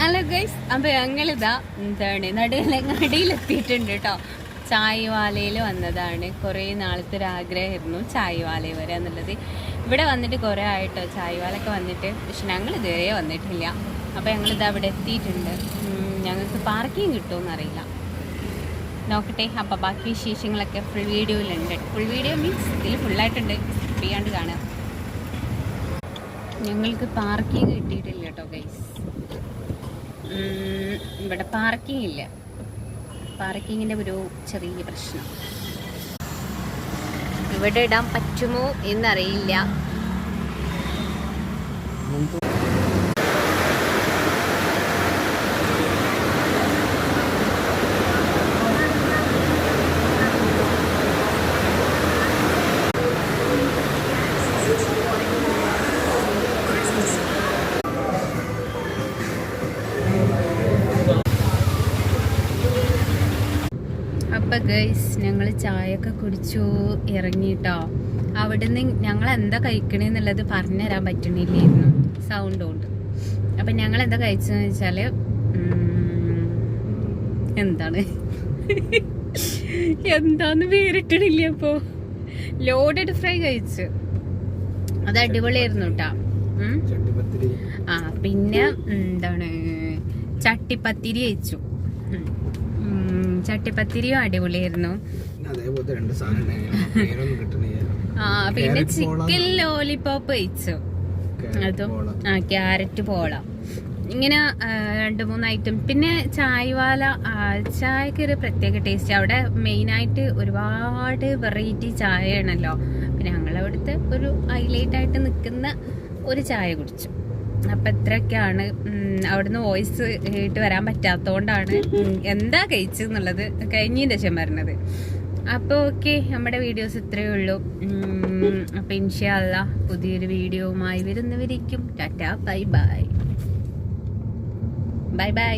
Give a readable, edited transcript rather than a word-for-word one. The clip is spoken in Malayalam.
ഹലോ ഗൈസ്, അപ്പൊ ഞങ്ങളിതാ എന്താണ് നടിയിലെത്തിയിട്ടുണ്ട് കേട്ടോ. ചായവാലയിൽ വന്നതാണ്. കുറേ നാളത്തെ ഒരു ആഗ്രഹമായിരുന്നു ചായവാലയിൽ വരിക എന്നുള്ളത്. ഇവിടെ വന്നിട്ട് കുറേ ആയിട്ടോ ചായവാലൊക്കെ വന്നിട്ട്, പക്ഷെ ഞങ്ങൾ ഇതുവരെ വന്നിട്ടില്ല. അപ്പോൾ ഞങ്ങളിതാ ഇവിടെ എത്തിയിട്ടുണ്ട്. ഞങ്ങൾക്ക് പാർക്കിംഗ് കിട്ടുമെന്നറിയില്ല, നോക്കട്ടെ. അപ്പോൾ ബാക്കി വിശേഷങ്ങളൊക്കെ ഫുൾ വീഡിയോയിലുണ്ട്. ഫുൾ വീഡിയോ മീൻസ് ഇതിൽ ഫുള്ളായിട്ടുണ്ട്, സ്കിപ്പ് ചെയ്യാണ്ട് കാണുക. ഞങ്ങൾക്ക് പാർക്കിംഗ് കിട്ടിയിട്ടില്ല കേട്ടോ ഗൈസ്. ഇവിടെ പാർക്കിംഗ് ഇല്ല. പാർക്കിങ്ങിൻ്റെ ഒരു ചെറിയ പ്രശ്നം. ഇവിടെ ഇടാൻ പറ്റുമോ എന്നറിയില്ല. അപ്പം ഗൈസ്, ഞങ്ങൾ ചായയൊക്കെ കുടിച്ചു ഇറങ്ങിട്ടോ. അവിടുന്ന് ഞങ്ങൾ എന്താ കഴിക്കണേന്നുള്ളത് പറഞ്ഞു തരാൻ പറ്റണില്ലായിരുന്നു സൗണ്ട് കൊണ്ട്. അപ്പം ഞങ്ങൾ എന്താ കഴിച്ചതെന്ന് വെച്ചാൽ, എന്താന്ന് പേരിട്ടണില്ല. അപ്പോൾ ലോഡഡ് ഫ്രൈ കഴിച്ചു, അത് അടിപൊളിയായിരുന്നു കേട്ടോ. പിന്നെ എന്താണ് ചട്ടിപ്പത്തിരി കഴിച്ചു. ചട്ടിപ്പത്തിരിയും അടിപൊളിയായിരുന്നു. പിന്നെ ചിക്കൻ ലോലിപോപ്പ് കഴിച്ചു, അതും ക്യാരറ്റ് പോള, ഇങ്ങനെ 2-3 ഐറ്റം. പിന്നെ ചായവാല ചായക്ക് ഒരു പ്രത്യേക ടേസ്റ്റ്. അവിടെ മെയിനായിട്ട് ഒരുപാട് വെറൈറ്റി ചായയാണല്ലോ. പിന്നെ ഞങ്ങളവിടുത്തെ ഒരു ഹൈലൈറ്റ് ആയിട്ട് നിൽക്കുന്ന ഒരു ചായ കുടിച്ചു. അപ്പം ഇത്രയൊക്കെയാണ്. അവിടുന്ന് വോയിസ് ഇട്ട് വരാൻ പറ്റാത്തതുകൊണ്ടാണ് എന്താ കഴിച്ചെന്നുള്ളത് കഴിഞ്ഞതിന് ശേഷം പറഞ്ഞത്. അപ്പോൾ ഓക്കെ, നമ്മുടെ വീഡിയോസ് ഇത്രയേ ഉള്ളൂ. അപ്പം ഇൻഷാ അല്ലാഹ് പുതിയൊരു വീഡിയോവുമായി വരുന്നവരിക്കും ടാറ്റാ, ബൈ ബൈ.